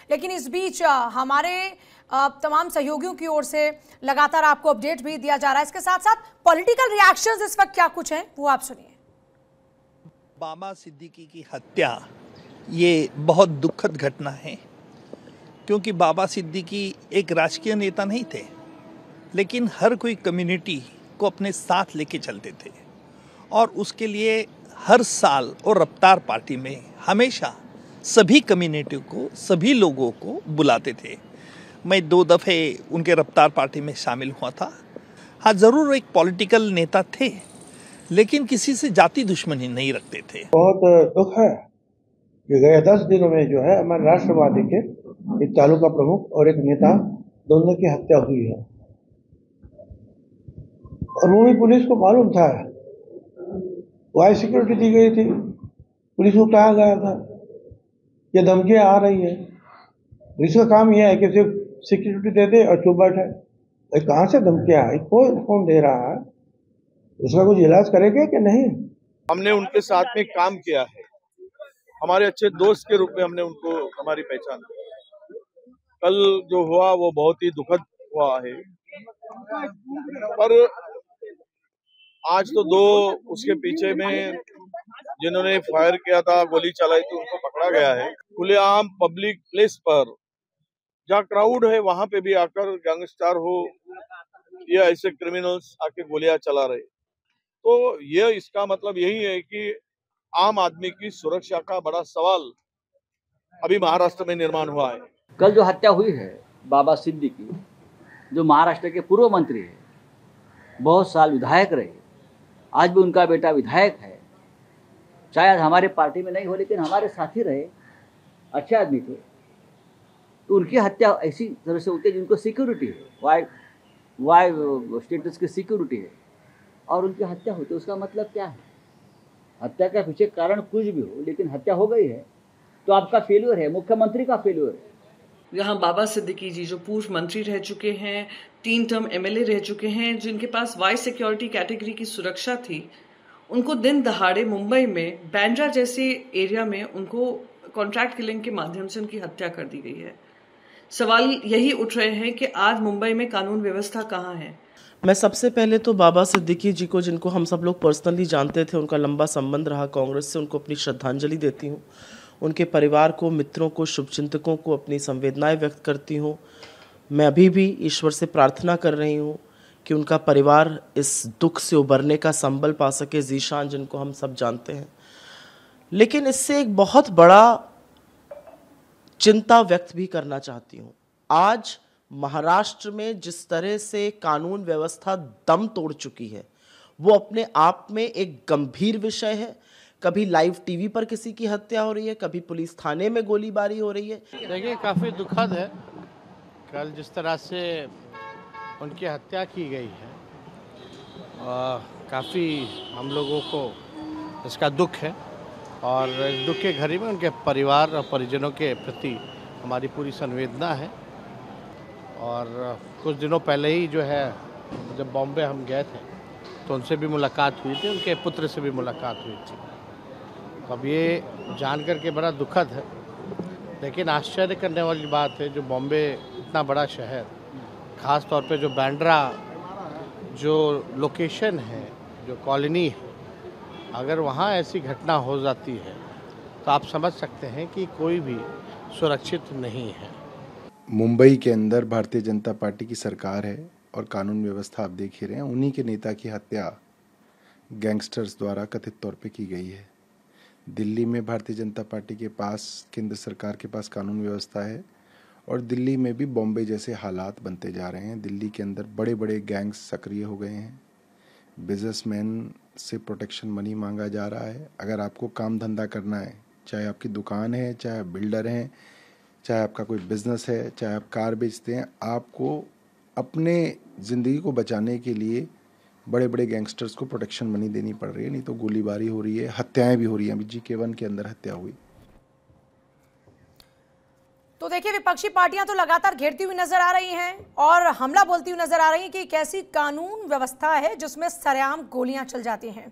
लेकिन इस बीच हमारे तमाम सहयोगियों की ओर से लगातार आपको अपडेट भी दिया जा रहा है। इसके साथ साथ पॉलिटिकल रिएक्शंस इस वक्त क्या कुछ हैं वो आप सुनिए। बाबा सिद्दीकी की हत्या ये बहुत दुखद घटना है, क्योंकि बाबा सिद्दीकी एक राजकीय नेता नहीं थे, लेकिन हर कोई कम्युनिटी को अपने साथ लेके चलते थे और उसके लिए हर साल और रफ्तार पार्टी में हमेशा सभी कम्युनिटी को, सभी लोगों को बुलाते थे। मैं 2 दफ़े उनके रफ्तार पार्टी में शामिल हुआ था। हाँ, ज़रूर एक पॉलिटिकल नेता थे, लेकिन किसी से जाति दुश्मनी नहीं रखते थे। बहुत दुख है कि गए 10 दिनों में जो है हमारे राष्ट्रवादी के एक तालुका प्रमुख और एक नेता दोनों की हत्या हुई है। और वो भी पुलिस को मालूम था, वाई सिक्योरिटी दी गई थी, पुलिस को कहा गया था ये धमकियां आ रही है। पुलिस का काम यह है कि सिर्फ सिक्योरिटी दे दे और चुप बैठे। कहाँ से धमकियां आई, कौन दे रहा है, उसका कुछ इलाज करेंगे कि नहीं? हमने उनके साथ में काम किया है, हमारे अच्छे दोस्त के रूप में हमने उनको हमारी पहचान की। कल जो हुआ वो बहुत ही दुखद हुआ है, पर आज तो 2 उसके पीछे में जिन्होंने फायर किया था, गोली चलाई थी, उनको पकड़ा गया है। खुलेआम पब्लिक प्लेस पर जहाँ क्राउड है वहां पे भी आकर गैंगस्टर हो या ऐसे क्रिमिनल्स आके गोलियां चला रहे, तो ये इसका मतलब यही है कि आम आदमी की सुरक्षा का बड़ा सवाल अभी महाराष्ट्र में निर्माण हुआ है। कल जो हत्या हुई है बाबा सिद्दीकी, जो महाराष्ट्र के पूर्व मंत्री है, बहुत साल विधायक रहे, आज भी उनका बेटा विधायक है, शायद हमारे पार्टी में नहीं हो लेकिन हमारे साथी रहे, अच्छे आदमी थे। तो उनकी हत्या ऐसी तरह से होती है जिनको सिक्योरिटी है, वाई स्टेटस की सिक्योरिटी है, और उनकी हत्या होती है। उसका मतलब क्या है? हत्या का पीछे कारण कुछ भी हो, लेकिन हत्या हो गई है तो आपका फेल्यूर है, मुख्यमंत्री का फेल्यूर है। यहाँ बाबा सिद्दीकी जी जो पूर्व मंत्री रह चुके हैं, 3 टर्म एमएलए रह चुके हैं, जिनके पास वाई सिक्योरिटी कैटेगरी की सुरक्षा थी, उनको दिन दहाड़े मुंबई में बैंड्रा जैसे एरिया में उनको कॉन्ट्रैक्ट किलिंग के माध्यम से उनकी हत्या कर दी गई है। सवाल यही उठ रहे हैं कि आज मुंबई में कानून व्यवस्था कहाँ है। मैं सबसे पहले तो बाबा सिद्दीकी जी को, जिनको हम सब लोग पर्सनली जानते थे, उनका लंबा संबंध रहा कांग्रेस से, उनको अपनी श्रद्धांजलि देती हूँ। उनके परिवार को, मित्रों को, शुभचिंतकों को अपनी संवेदनाएं व्यक्त करती हूँ। मैं अभी भी ईश्वर से प्रार्थना कर रही हूँ कि उनका परिवार इस दुख से उबरने का संबल पा सके, ज़ीशान जिनको हम सब जानते हैं। लेकिन इससे एक बहुत बड़ा चिंता व्यक्त भी करना चाहती हूँ। आज महाराष्ट्र में जिस तरह से कानून व्यवस्था दम तोड़ चुकी है, वो अपने आप में एक गंभीर विषय है। कभी लाइव टीवी पर किसी की हत्या हो रही है, कभी पुलिस थाने में गोलीबारी हो रही है। देखिए, काफ़ी दुखद है कल जिस तरह से उनकी हत्या की गई है। काफ़ी हम लोगों को इसका दुख है, और इस दुख के घड़ी में उनके परिवार और परिजनों के प्रति हमारी पूरी संवेदना है। और कुछ दिनों पहले ही जो है, जब बॉम्बे हम गए थे तो उनसे भी मुलाकात हुई थी, उनके पुत्र से भी मुलाकात हुई थी। अब ये जान कर के बड़ा दुखद है, लेकिन आश्चर्य करने वाली बात है, जो बॉम्बे इतना बड़ा शहर, ख़ास तौर पे जो बांद्रा जो लोकेशन है, जो कॉलोनी है, अगर वहाँ ऐसी घटना हो जाती है तो आप समझ सकते हैं कि कोई भी सुरक्षित नहीं है। मुंबई के अंदर भारतीय जनता पार्टी की सरकार है और कानून व्यवस्था आप देख ही रहे हैं। उन्हीं के नेता की हत्या गैंगस्टर्स द्वारा कथित तौर पे की गई है। दिल्ली में भारतीय जनता पार्टी के पास, केंद्र सरकार के पास कानून व्यवस्था है, और दिल्ली में भी बॉम्बे जैसे हालात बनते जा रहे हैं। दिल्ली के अंदर बड़े बड़े गैंग्स सक्रिय हो गए हैं, बिजनेसमैन से प्रोटेक्शन मनी मांगा जा रहा है। अगर आपको काम धंधा करना है, चाहे आपकी दुकान है, चाहे आप बिल्डर हैं, चाहे आपका कोई बिजनेस है, चाहे आप कार बेचते हैं, आपको अपने ज़िंदगी को बचाने के लिए बड़े बड़े गैंगस्टर्स को प्रोटेक्शन मनी देनी पड़ रही है, नहीं तो गोलीबारी हो रही है, हत्याएं भी हो रही हैं। अभी GK1 के अंदर हत्या हुई। तो देखिए, विपक्षी पार्टियां तो लगातार घेरती हुई नजर आ रही हैं और हमला बोलती हुई नजर आ रही हैं कि कैसी कानून व्यवस्था है जिसमें सरेआम गोलियां चल जाती हैं।